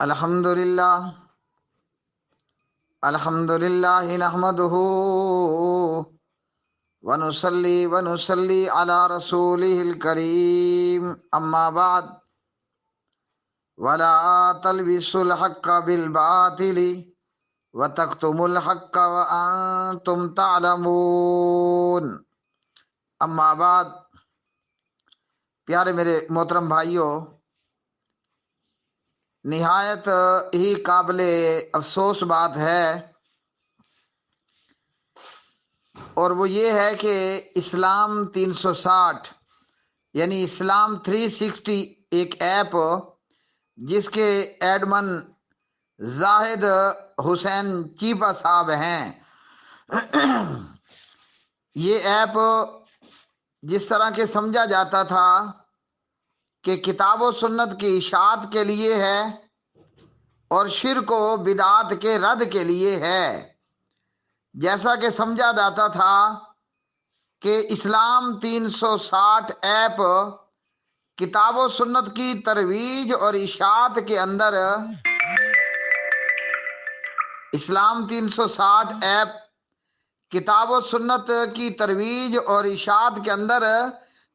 الحمدللہ الحمدللہ نحمدہ ونصلی ونصلی علی رسولہ الکریم اما بعد ولا تلبسوا الحق بالباطل وتکتموا الحق وانتم تعلمون اما بعد۔ پیارے میرے محترم بھائیوں، نہایت ہی قابل افسوس بات ہے، اور وہ یہ ہے کہ اسلام 360 یعنی اسلام 360 ایک ایپ جس کے ایڈمن زاہد حسین چیپا صاحب ہیں، یہ ایپ جس طرح کے سمجھا جاتا تھا کہ کتاب و سنت کی اشاعت کے لیے ہے اور شرک و بدعات کے رد کے لیے ہے، جیسا کہ سمجھا جاتا تھا کہ اسلام 360 ایپ کتاب و سنت کی ترویج اور اشاعت کے اندر اسلام 360 ایپ کتاب و سنت کی ترویج اور اشاعت کے اندر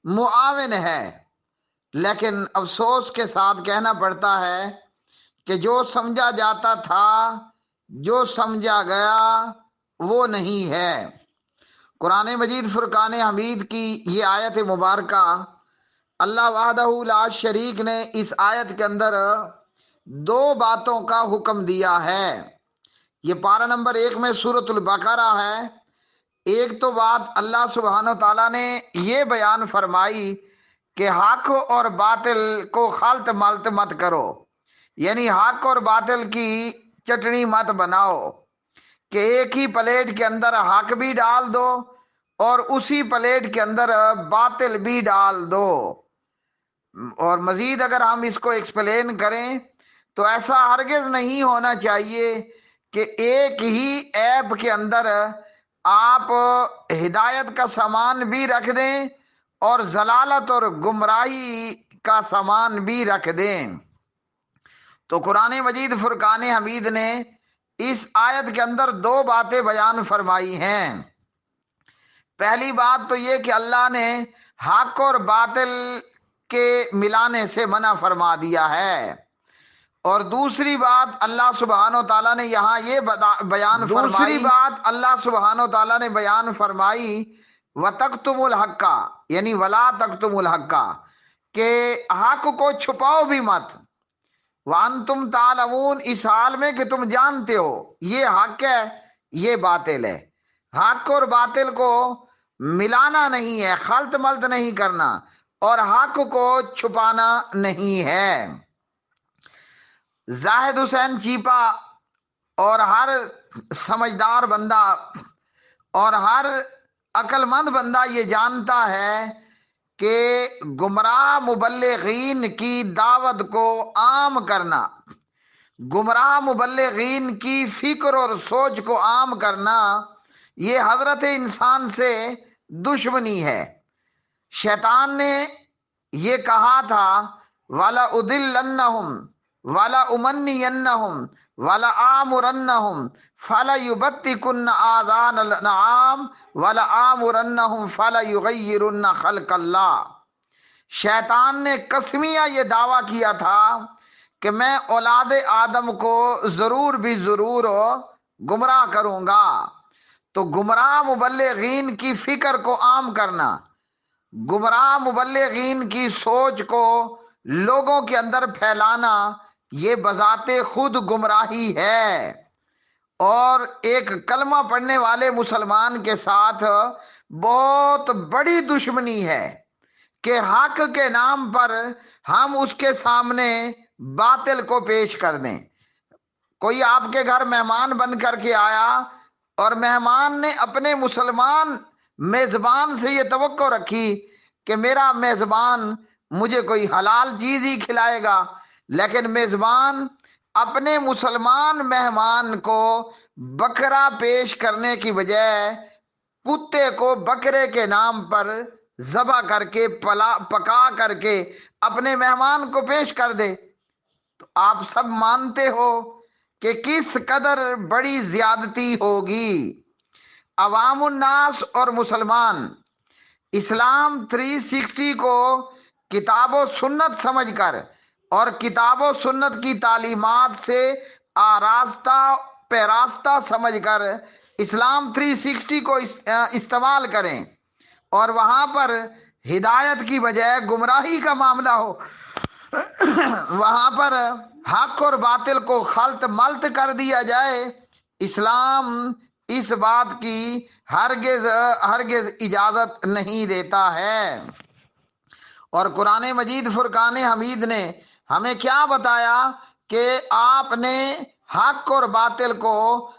معاون ہے، لیکن افسوس کے ساتھ کہنا پڑتا ہے کہ جو سمجھا جاتا تھا، جو سمجھا گیا وہ نہیں ہے۔ قرآن مجید فرقان حمید کی یہ آیت مبارکہ، اللہ وحدہ لا شریک نے اس آیت کے اندر دو باتوں کا حکم دیا ہے۔ یہ پارہ نمبر 1 میں سورۃ البقرہ ہے۔ ایک تو بات اللہ سبحانہ تعالیٰ نے یہ بیان فرمائی کہ حق اور باطل کو خلط ملط مت کرو، یعنی حق اور باطل کی چٹنی مت بناؤ کہ ایک ہی پلیٹ کے اندر حق بھی ڈال دو اور اسی پلیٹ کے اندر باطل بھی ڈال دو۔ اور مزید اگر ہم اس کو ایکسپلین کریں تو ایسا ہرگز نہیں ہونا چاہیے کہ ایک ہی ایپ کے اندر آپ ہدایت کا سامان بھی رکھ دیں اور ضلالت اور گمراہی کا سامان بھی رکھ دیں۔ تو قرآن مجید فرقان حمید نے اس آیت کے اندر دو باتیں بیان فرمائی ہیں۔ پہلی بات تو یہ کہ اللہ نے حق اور باطل کے ملانے سے منع فرما دیا ہے، اور دوسری بات اللہ سبحانہ و تعالیٰ نے یہاں یہ بیان فرمائی وَتَكْتُمُ الْحَقَّ یعنی وَلَا تَكْتُمُ الْحَقَّ کہ حق کو چھپاؤ بھی مت، وَأَنْتُمْ تَعْلَمُونَ اس حال میں کہ تم جانتے ہو یہ حق ہے یہ باطل ہے۔ حق اور باطل کو ملانا نہیں ہے، خلط ملط نہیں کرنا، اور حق کو چھپانا نہیں ہے۔ زاہد حسین چیپا اور ہر سمجھدار بندہ اور ہر عقل مند بندہ یہ جانتا ہے کہ گمراہ مبلغین کی دعوت کو عام کرنا، گمراہ مبلغین کی فکر اور سوچ کو عام کرنا، یہ حضرت انسان سے دشمنی ہے۔ شیطان نے یہ کہا تھا وَلَأُضِلَّنَّهُمْ وَلَأُمَنِّيَنَّهُمْ وَلَآمُرَنَّهُمْ فَلَيُبَتِّكُنَّ آذَانَ الْأَنْعَامِ وَلَآمُرَنَّهُمْ فَلَيُغَيِّرُنَّ خَلْقَ اللَّهِ۔ شیطان نے قسمیہ یہ دعویٰ کیا تھا کہ میں اولاد آدم کو ضرور بھی ضرور گمراہ کروں گا۔ تو گمراہ مبلغین کی فکر کو عام کرنا، گمراہ مبلغین کی سوچ کو لوگوں کے اندر پھیلانا، یہ بذات خود گمراہی ہے، اور ایک کلمہ پڑھنے والے مسلمان کے ساتھ بہت بڑی دشمنی ہے کہ حق کے نام پر ہم اس کے سامنے باطل کو پیش کر دیں۔ کوئی آپ کے گھر مہمان بن کر کے آیا اور مہمان نے اپنے مسلمان میزبان سے یہ توقع رکھی کہ میرا میزبان مجھے کوئی حلال چیز ہی کھلائے گا، لیکن میزبان اپنے مسلمان مہمان کو بکرا پیش کرنے کی بجائے کتے کو بکرے کے نام پر ذبح کر کے پکا کر کے اپنے مہمان کو پیش کر دے، تو آپ سب مانتے ہو کہ کس قدر بڑی زیادتی ہوگی۔ عوام الناس اور مسلمان اسلام 360 کو کتاب و سنت سمجھ کر اور کتاب و سنت کی تعلیمات سے آراستہ پیراستہ سمجھ کر اسلام 360 کو استعمال کریں اور وہاں پر ہدایت کی بجائے گمراہی کا معاملہ ہو، وہاں پر حق اور باطل کو خلط ملط کر دیا جائے۔ اسلام اس بات کی ہرگز اجازت نہیں دیتا ہے۔ اور قرآن مجید فرقان حمید نے ہمیں کیا بتایا کہ آپ نے حق اور باطل کو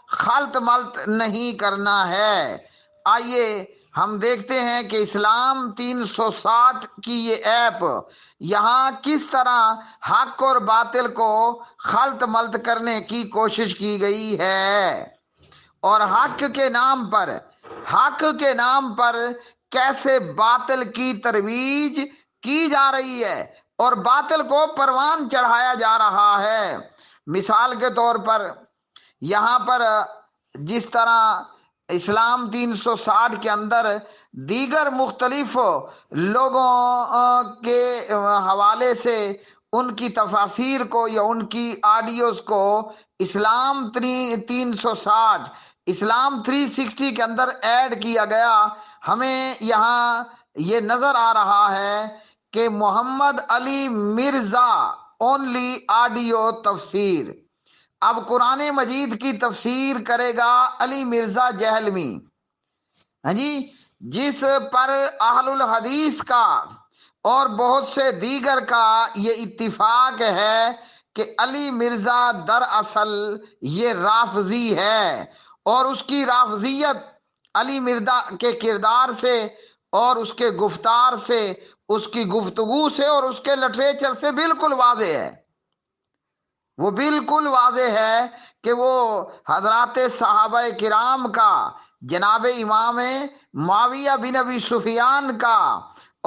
خلط ملط نہیں کرنا ہے۔ آئیے ہم دیکھتے ہیں کہ اسلام 360 کی یہ ایپ یہاں کس طرح حق اور باطل کو خلط ملط کرنے کی کوشش کی گئی ہے، اور حق کے نام پر کیسے باطل کی ترویج کی جا رہی ہے اور باطل کو پروان چڑھایا جا رہا ہے۔ مثال کے طور پر یہاں پر جس طرح اسلام 360 کے اندر دیگر مختلف لوگوں کے حوالے سے ان کی تفاسیر کو یا ان کی آڈیوز کو اسلام 360 اسلام 360 کے اندر ایڈ کیا گیا، ہمیں یہاں یہ نظر آ رہا ہے کہ محمد علی مرزا اونلی آڈیو تفسیر۔ اب قرآن مجید کی تفسیر کرے گا علی مرزا جہلمی، ہاں جی، جس پر اہل الحدیث کا اور بہت سے دیگر کا یہ اتفاق ہے کہ علی مرزا دراصل یہ رافضی ہے، اور اس کی رافضیت علی مرزا کے کردار سے اور اس کے گفتار سے، اس کی گفتگو سے اور اس کے لٹریچر سے بالکل واضح ہے۔ وہ بالکل واضح ہے کہ وہ حضرات صحابہ کرام کا، جناب امام معاویہ بن ابی سفیان کا،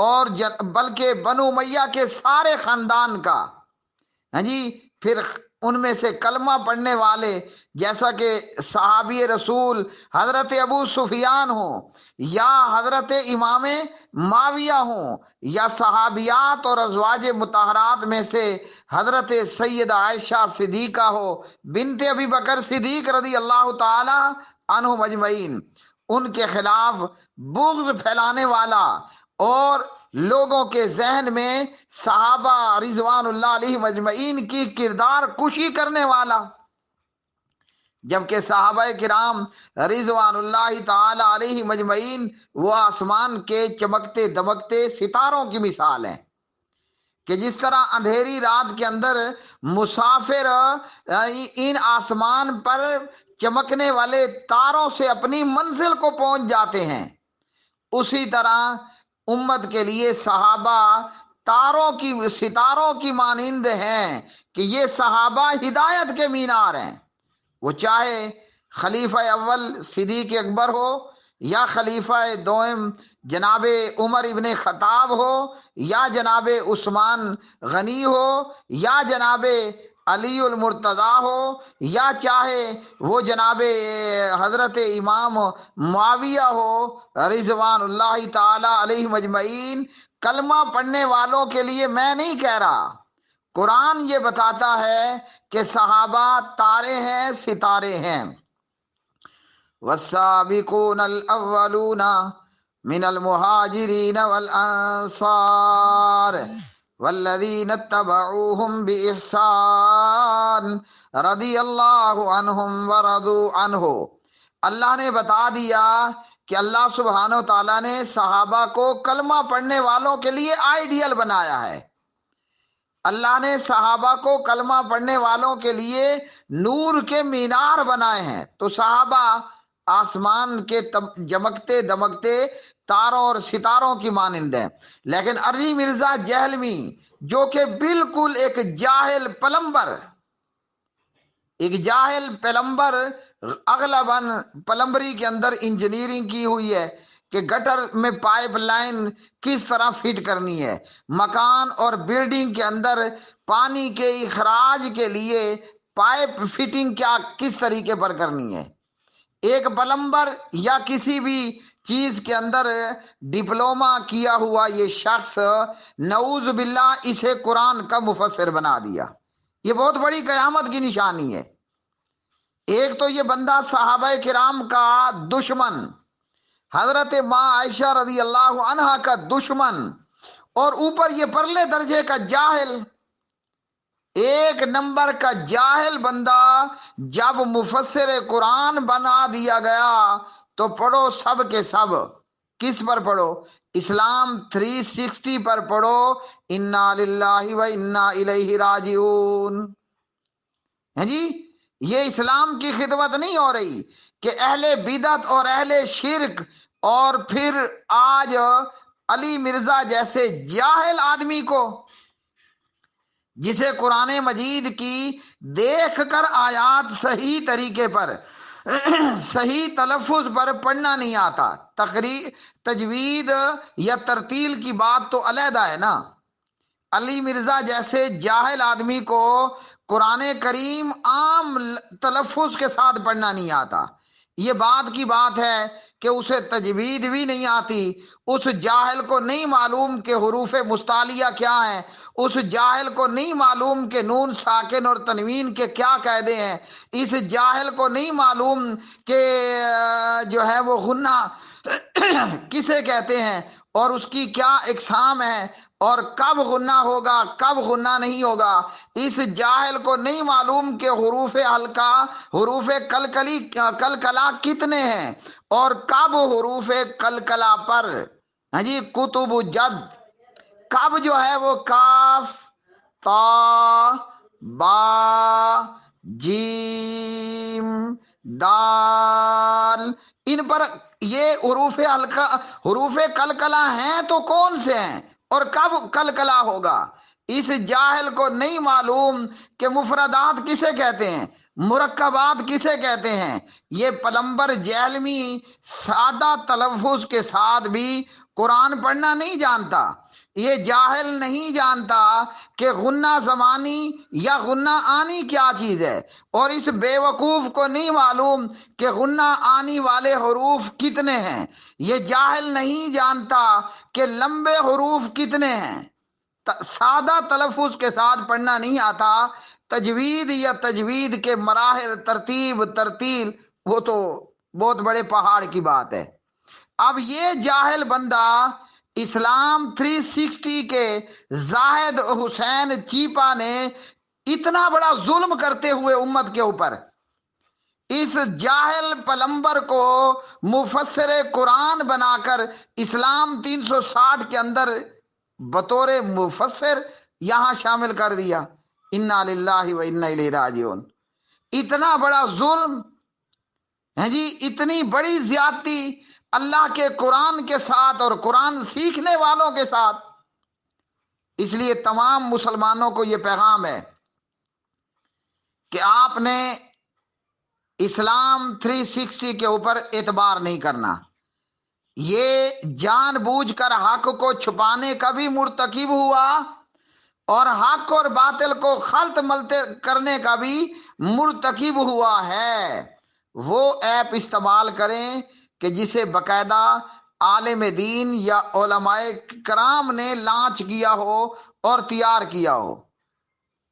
اور بلکہ بنو امیہ کے سارے خاندان کا، ہاں جی، پھر ان میں سے کلمہ پڑھنے والے جیسا کہ صحابی رسول حضرت ابو سفیان ہوں یا حضرت امام معاویہ ہوں یا صحابیات اور ازواج مطہرات میں سے حضرت سیدہ عائشہ صدیقہ ہو بنت ابی بکر صدیق رضی اللہ تعالی عنہم اجمعین، ان کے خلاف بغض پھیلانے والا اور لوگوں کے ذہن میں صحابہ رضوان اللہ علیہ مجمعین کی کردار کشی کرنے والا، جبکہ صحابہ کرام رضوان اللہ تعالی علیہ مجمعین وہ آسمان کے چمکتے دمکتے ستاروں کی مثال ہیں کہ جس طرح اندھیری رات کے اندر مسافر ان آسمان پر چمکنے والے تاروں سے اپنی منزل کو پہنچ جاتے ہیں، اسی طرح امت کے لیے صحابہ ستاروں کی مانند ہیں کہ یہ صحابہ ہدایت کے مینار ہیں، وہ چاہے خلیفہ اول صدیق اکبر ہو یا خلیفہ دوم جناب عمر ابن خطاب ہو یا جناب عثمان غنی ہو یا جناب علی المرتضیٰ ہو یا چاہے وہ جناب حضرت امام معاویہ ہو رضوان اللہ تعالی علیہ مجمعین۔ کلمہ پڑھنے والوں کے لیے میں نہیں کہہ رہا، قرآن یہ بتاتا ہے کہ صحابہ تارے ہیں، ستارے ہیں۔ والسابقون الاولون من المہاجرین والانصار والذین اتبعوهم بإحسان رضی اللہ عنہم ورضوا عنہ۔ اللہ نے بتا دیا کہ اللہ سبحانہ وتعالیٰ نے صحابہ کو کلمہ پڑھنے والوں کے لیے آئیڈیل بنایا ہے، اللہ نے صحابہ کو کلمہ پڑھنے والوں کے لیے نور کے مینار بنائے ہیں۔ تو صحابہ آسمان کے چمکتے دمکتے تاروں اور ستاروں کی مانند ہیں، لیکن علی مرزا جہلمی جو کہ بالکل ایک جاہل پلمبر اغلباً پلمبری کے اندر انجینئرنگ کی ہوئی ہے کہ گٹر میں پائپ لائن کس طرح فٹ کرنی ہے، مکان اور بلڈنگ کے اندر پانی کے اخراج کے لیے پائپ فٹنگ کس طریقے پر کرنی ہے۔ ایک پلمبر یا کسی بھی چیز کے اندر ڈپلومہ کیا ہوا یہ شخص نعوذ باللہ اسے قرآن کا مفسر بنا دیا۔ یہ بہت بڑی قیامت کی نشانی ہے۔ ایک تو یہ بندہ صحابہ کرام کا دشمن، حضرت ماں عائشہ رضی اللہ عنہا کا دشمن، اور اوپر یہ پرلے درجے کا جاہل، ایک نمبر کا جاہل بندہ جب مفسر قرآن بنا دیا گیا تو پڑھو سب کے سب کس پر پڑھو؟ اسلام 360 پر پڑھو، انا للہ و انا الیہ راجعون۔ ہیں جی، یہ اسلام کی خدمت نہیں ہو رہی کہ اہل بدعت اور اہل شرک اور پھر آج علی مرزا جیسے جاہل آدمی کو، جسے قرآن مجید کی دیکھ کر آیات صحیح طریقے پر صحیح تلفظ پر پڑھنا نہیں آتا، تجوید یا ترتیل کی بات تو علیحدہ ہے نا، علی مرزا جیسے جاہل آدمی کو قرآن کریم عام تلفظ کے ساتھ پڑھنا نہیں آتا۔ یہ بات کی بات ہے کہ اسے تجوید بھی نہیں آتی، اس جاہل کو نہیں معلوم کہ حروف مستعلیہ کیا ہیں، اس جاہل کو نہیں معلوم کہ نون ساکن اور تنوین کے کیا قاعدے ہیں، اس جاہل کو نہیں معلوم کہ جو ہے وہ غنہ کسے کہتے ہیں اور اس کی کیا اقسام ہے، اور کب غنہ ہوگا کب غنہ نہیں ہوگا۔ اس جاہل کو نہیں معلوم کہ حروف حلقہ حروف کلکلا کتنے ہیں اور کب حروف کلکلا پر جی کتب جد، کب جو ہے وہ کاف تا با جیم دال، ان پر یہ حروف حلقہ حروف کلکلا ہیں تو کون سے ہیں اور کب کلکلا ہوگا۔ اس جاہل کو نہیں معلوم کہ مفردات کسے کہتے ہیں، مرکبات کسے کہتے ہیں۔ یہ پلمبر جہلمی سادہ تلفظ کے ساتھ بھی قرآن پڑھنا نہیں جانتا۔ یہ جاہل نہیں جانتا کہ غنہ زمانی یا غنہ آنی کیا چیز ہے، اور اس بے وقوف کو نہیں معلوم کہ غنہ آنی والے حروف کتنے ہیں۔ یہ جاہل نہیں جانتا کہ لمبے حروف کتنے ہیں۔ سادہ تلفظ کے ساتھ پڑھنا نہیں آتا، تجوید یا تجوید کے مراحل ترتیل وہ تو بہت بڑے پہاڑ کی بات ہے۔ اب یہ جاہل بندہ اسلام 360 کے زاہد حسین چیپا نے اتنا بڑا ظلم کرتے ہوئے امت کے اوپر اس جاہل پلمبر کو مفسر قرآن بنا کر اسلام 360 کے اندر بطور مفسر یہاں شامل کر دیا۔ انا للہ و انا الیہ راجعون۔ اتنا بڑا ظلم ہے جی، اتنی بڑی زیادتی اللہ کے قرآن کے ساتھ اور قرآن سیکھنے والوں کے ساتھ۔ اس لیے تمام مسلمانوں کو یہ پیغام ہے کہ آپ نے اسلام 360 کے اوپر اعتبار نہیں کرنا۔ یہ جان بوجھ کر حق کو چھپانے کا بھی مرتکب ہوا اور حق اور باطل کو خلط ملط کرنے کا بھی مرتکب ہوا ہے۔ وہ ایپ استعمال کریں کہ جسے باقاعدہ عالم دین یا علماء کرام نے لانچ کیا ہو اور تیار کیا ہو۔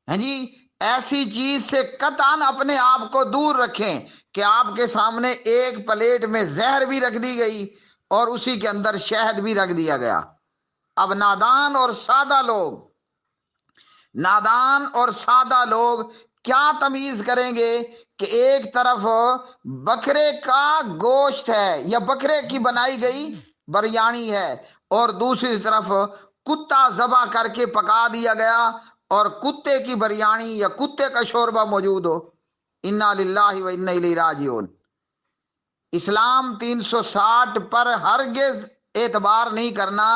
ہیں جی، ایسی چیز سے قطعاً اپنے آپ کو دور رکھیں کہ آپ کے سامنے ایک پلیٹ میں زہر بھی رکھ دی گئی اور اسی کے اندر شہد بھی رکھ دیا گیا۔ اب نادان اور سادہ لوگ کیا تمیز کریں گے کہ ایک طرف بکرے کا گوشت ہے یا بکرے کی بنائی گئی بریانی ہے اور دوسری طرف کتا ذبح کر کے پکا دیا گیا اور کتے کی بریانی یا کتے کا شوربہ موجود ہو۔ انا للہ و انا الیہ راجعون۔ اسلام 360 پر ہرگز اعتبار نہیں کرنا۔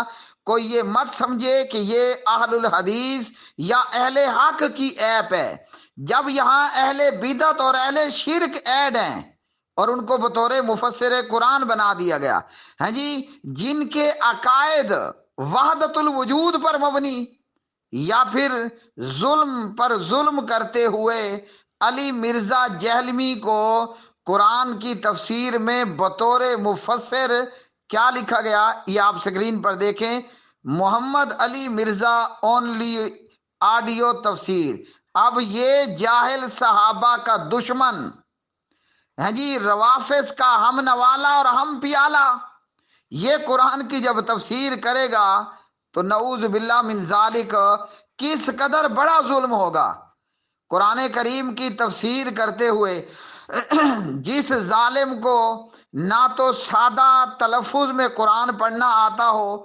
کوئی یہ مت سمجھے کہ یہ اہل الحدیث یا اہل حق کی ایپ ہے۔ جب یہاں اہل بدعت اور اہل شرک ایڈ ہیں، اور ان کو بطور مفسر قرآن بنا دیا گیا، ہاں جی، جن کے عقائد وحدت الوجود پر مبنی یا پھر ظلم پر ظلم کرتے ہوئے علی مرزا جہلمی کو قرآن کی تفسیر میں بطور مفسر کیا لکھا گیا، یہ آپ سکرین پر دیکھیں، محمد علی مرزا اونلی آڈیو تفسیر۔ اب یہ جاہل صحابہ کا دشمن، ہاں جی، روافظ کا ہم نوالا اور ہم پیالہ، یہ قرآن کی جب تفسیر کرے گا تو نعوذ باللہ من ذالک کس قدر بڑا ظلم ہوگا۔ قرآن کریم کی تفسیر کرتے ہوئے جس ظالم کو نہ تو سادہ تلفظ میں قرآن پڑھنا آتا ہو،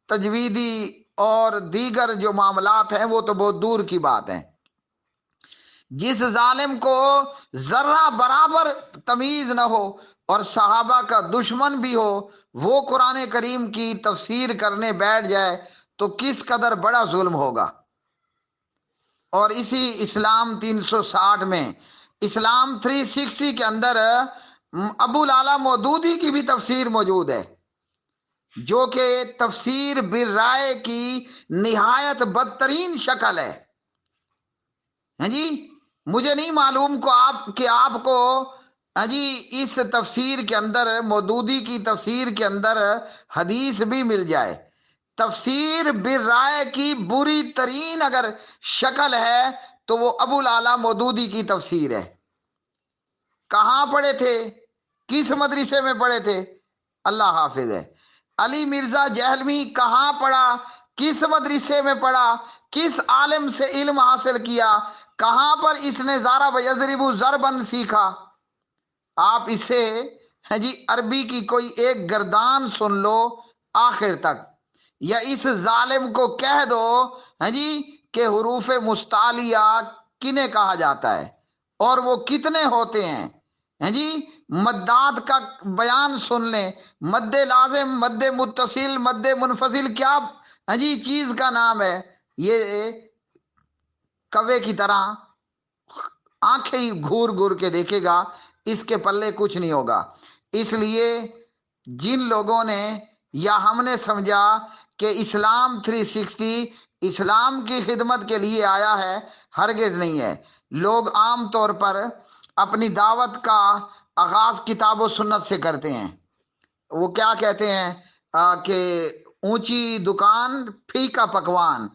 تجویدی اور دیگر جو معاملات ہیں وہ تو بہت دور کی بات ہے، جس ظالم کو ذرہ برابر تمیز نہ ہو اور صحابہ کا دشمن بھی ہو، وہ قرآن کریم کی تفسیر کرنے بیٹھ جائے تو کس قدر بڑا ظلم ہوگا۔ اور اسی اسلام 360 میں، اسلام 360 کے اندر ابو العلا مودودی کی بھی تفسیر موجود ہے، جو کہ تفسیر بالرائے کی نہایت بدترین شکل ہے، ہاں جی، مجھے نہیں معلوم کہ آپ کو ہاں جی اس تفسیر کے اندر، مودودی کی تفسیر کے اندر حدیث بھی مل جائے۔ تفسیر بالرائے کی بری ترین اگر شکل ہے تو وہ ابو العلا مودودی کی تفسیر ہے۔ کہاں پڑھے تھے، کس مدرسے میں پڑھے تھے، اللہ حافظ ہے۔ علی مرزا جہلمی کہاں پڑھا، کس مدرسے میں پڑھا، کس عالم سے علم حاصل کیا، کہاں پر اس نے ضرب یضرب ضربن سیکھا؟ آپ اسے ہاں جی عربی کی کوئی ایک گردان سن لو آخر تک، یا اس ظالم کو کہہ دو ہاں جی کہ حروف مستعلیہ کنہیں کہا جاتا ہے اور وہ کتنے ہوتے ہیں، ہاں جی، مدات کا بیان سن لیں، مد لازم، مد متصل، مد منفصل، کیا ہاں جی چیز کا نام ہے، یہ کوے کی طرح آنکھیں ہی گھور گھور کے دیکھے گا، اس کے پلے کچھ نہیں ہوگا۔ اس لیے جن لوگوں نے یا ہم نے سمجھا کہ اسلام 360 اسلام کی خدمت کے لیے آیا ہے، ہرگز نہیں ہے۔ لوگ عام طور پر اپنی دعوت کا آغاز کتاب و سنت سے کرتے ہیں۔ وہ کیا کہتے ہیں کہ اونچی دکان پھیکا پکوان،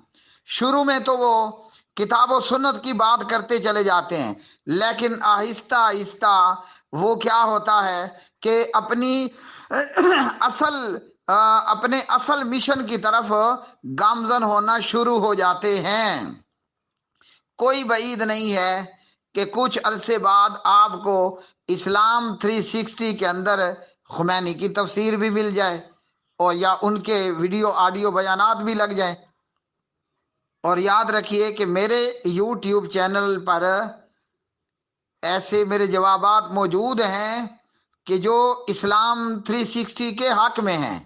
شروع میں تو وہ کتاب و سنت کی بات کرتے چلے جاتے ہیں، لیکن آہستہ آہستہ وہ کیا ہوتا ہے کہ اپنے اصل مشن کی طرف گامزن ہونا شروع ہو جاتے ہیں۔ کوئی بعید نہیں ہے کہ کچھ عرصے بعد آپ کو اسلام 360 کے اندر خمینی کی تفسیر بھی مل جائے اور یا ان کے ویڈیو آڈیو بیانات بھی لگ جائیں۔ اور یاد رکھیے کہ میرے یوٹیوب چینل پر ایسے میرے جوابات موجود ہیں کہ جو اسلام 360 کے حق میں ہیں،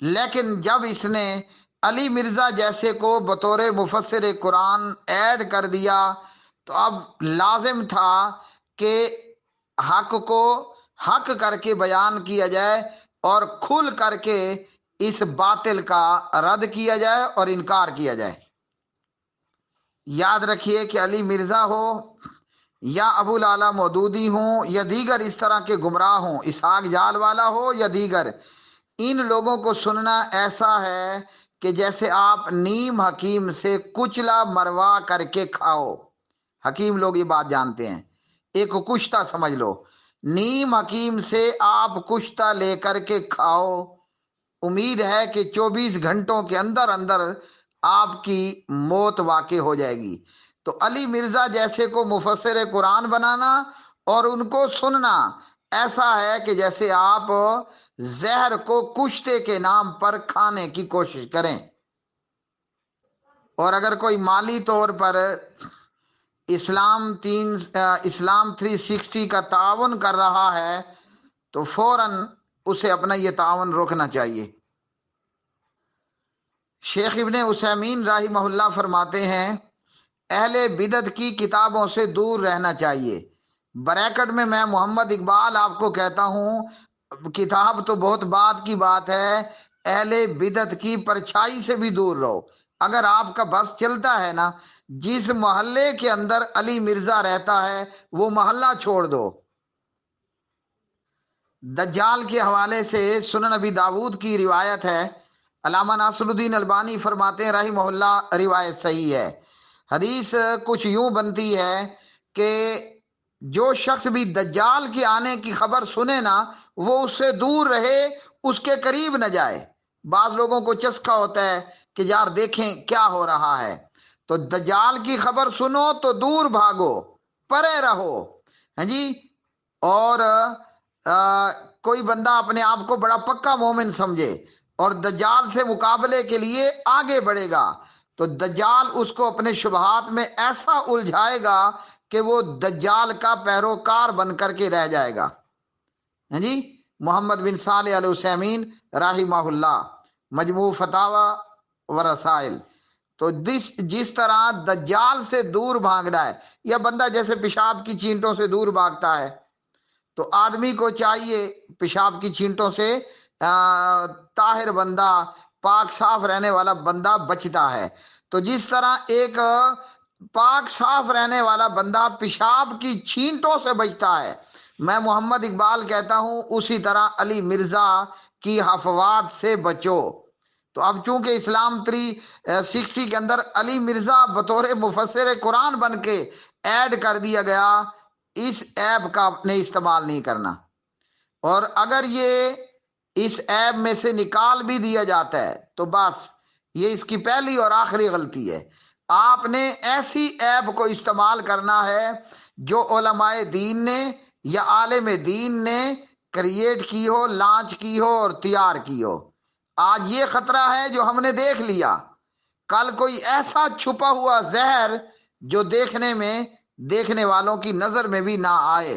لیکن جب اس نے علی مرزا جیسے کو بطور مفسر قرآن ایڈ کر دیا تو اب لازم تھا کہ حق کو حق کر کے بیان کیا جائے اور کھل کر کے اس باطل کا رد کیا جائے اور انکار کیا جائے۔ یاد رکھیے کہ علی مرزا ہو یا ابو العلا مودودی ہوں یا دیگر اس طرح کے گمراہ ہوں، اسحاق جال والا ہو یا دیگر، ان لوگوں کو سننا ایسا ہے کہ جیسے آپ نیم حکیم سے کچلا مروا کر کے کھاؤ۔ حکیم لوگ یہ بات جانتے ہیں، ایک کشتہ سمجھ لو، نیم حکیم سے آپ کشتہ لے کر کے کھاؤ، امید ہے کہ 24 گھنٹوں کے اندر اندر آپ کی موت واقع ہو جائے گی۔ تو علی مرزا جیسے کو مفسر قرآن بنانا اور ان کو سننا ایسا ہے کہ جیسے آپ زہر کو کشتے کے نام پر کھانے کی کوشش کریں۔ اور اگر کوئی مالی طور پر اسلام 360 کا تعاون کر رہا ہے تو فوراً اسے اپنا یہ تعاون روکنا چاہیے۔ شیخ ابن عثیمین رحمہ اللہ فرماتے ہیں اہل بدعت کی کتابوں سے دور رہنا چاہیے، بریکٹ میں محمد اقبال آپ کو کہتا ہوں، کتاب تو بہت بعد کی بات ہے، اہل بدعت کی پرچھائی سے بھی دور رہو۔ اگر آپ کا بس چلتا ہے نا، جس محلے کے اندر علی مرزا رہتا ہے وہ محلہ چھوڑ دو۔ دجال کے حوالے سے سنن نبی داود کی روایت ہے، علامہ ناصر الدین البانی فرماتے ہیں رحمہ اللہ روایت صحیح ہے۔ حدیث کچھ یوں بنتی ہے کہ جو شخص بھی دجال کے آنے کی خبر سنے نا، وہ اس سے دور رہے، اس کے قریب نہ جائے۔ بعض لوگوں کو چسکا ہوتا ہے کہ یار دیکھیں کیا ہو رہا ہے، تو دجال کی خبر سنو تو دور بھاگو، پرے رہو، ہاں جی۔ اور کوئی بندہ اپنے آپ کو بڑا پکا مومن سمجھے اور دجال سے مقابلے کے لیے آگے بڑھے گا، تو دجال اس کو اپنے شبہات میں ایسا الجھائے گا کہ وہ دجال کا پیروکار بن کر کے رہ جائے گا، ہاں جی۔ محمد بن صالح العثیمین رحمہ اللہ، مجموع فتاوی و رسائل۔ تو جس طرح دجال سے دور بھاگنا ہے، یا بندہ جیسے پیشاب کی چینٹوں سے دور بھاگتا ہے، تو آدمی کو چاہیے پیشاب کی چینٹوں سے طاہر بندہ، پاک صاف رہنے والا بندہ بچتا ہے، تو جس طرح ایک پاک صاف رہنے والا بندہ پیشاب کی چھینٹوں سے بچتا ہے، میں محمد اقبال کہتا ہوں اسی طرح علی مرزا کی حفوات سے بچو۔ تو اب چونکہ اسلام 360 کے اندر علی مرزا بطور مفسر قرآن بن کے ایڈ کر دیا گیا، اس ایپ کا نے استعمال نہیں کرنا، اور اگر یہ اس ایپ میں سے نکال بھی دیا جاتا ہے تو بس یہ اس کی پہلی اور آخری غلطی ہے۔ آپ نے ایسی ایپ کو استعمال کرنا ہے جو علماء دین نے یا عالم دین نے کریٹ کی ہو، لانچ کی ہو اور تیار کی ہو۔ آج یہ خطرہ ہے جو ہم نے دیکھ لیا، کل کوئی ایسا چھپا ہوا زہر جو دیکھنے والوں کی نظر میں بھی نہ آئے،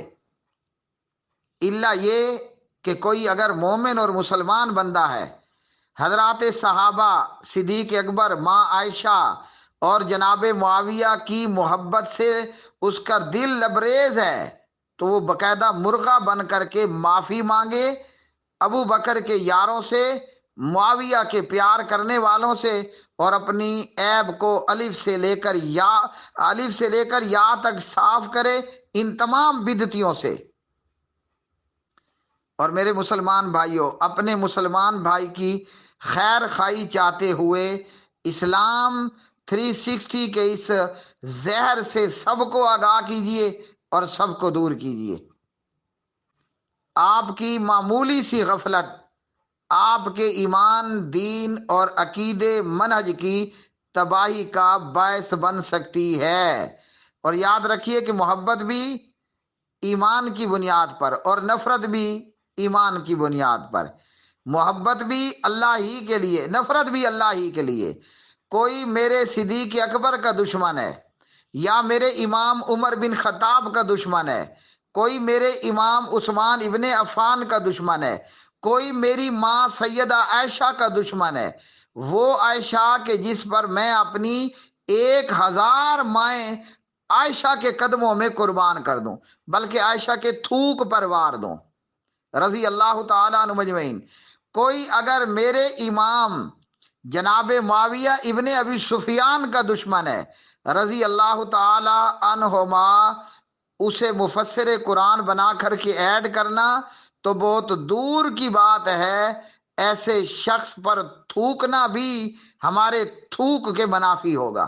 الا یہ کہ کوئی اگر مومن اور مسلمان بندہ ہے، حضرات صحابہ، صدیق اکبر، ماں عائشہ اور جناب معاویہ کی محبت سے اس کا دل لبریز ہے، تو وہ باقاعدہ مرغا بن کر کے معافی مانگے ابو بکر کے یاروں سے، معاویہ کے پیار کرنے والوں سے، اور اپنی عیب کو الف سے لے کر یا تک صاف کرے ان تمام بدعتیوں سے۔ اور میرے مسلمان بھائیوں، اپنے مسلمان بھائی کی خیر خواہی چاہتے ہوئے اسلام 360 کے اس زہر سے سب کو آگاہ کیجئے اور سب کو دور کیجئے۔ آپ کی معمولی سی غفلت آپ کے ایمان، دین اور عقیدے منہج کی تباہی کا باعث بن سکتی ہے۔ اور یاد رکھیے کہ محبت بھی ایمان کی بنیاد پر اور نفرت بھی ایمان کی بنیاد پر، محبت بھی اللہ ہی کے لیے، نفرت بھی اللہ ہی کے لیے۔ کوئی میرے صدیق اکبر کا دشمن ہے، یا میرے امام عمر بن خطاب کا دشمن ہے، کوئی میرے امام عثمان ابن عفان کا دشمن ہے، کوئی میری ماں سیدہ عائشہ کا دشمن ہے، وہ عائشہ کہ جس پر میں اپنی 1000 مائیں عائشہ کے قدموں میں قربان کر دوں، بلکہ عائشہ کے تھوک پر وار دوں، رضی اللہ تعالیٰ عنہ مجمعین۔ کوئی اگر میرے امام جناب معاویہ ابن ابی سفیان کا دشمن ہے، رضی اللہ تعالیٰ عنہما، اسے مفسر قرآن بنا کر کے ایڈ کرنا تو بہت دور کی بات ہے۔ ایسے شخص پر تھوکنا بھی ہمارے تھوک کے منافی ہوگا۔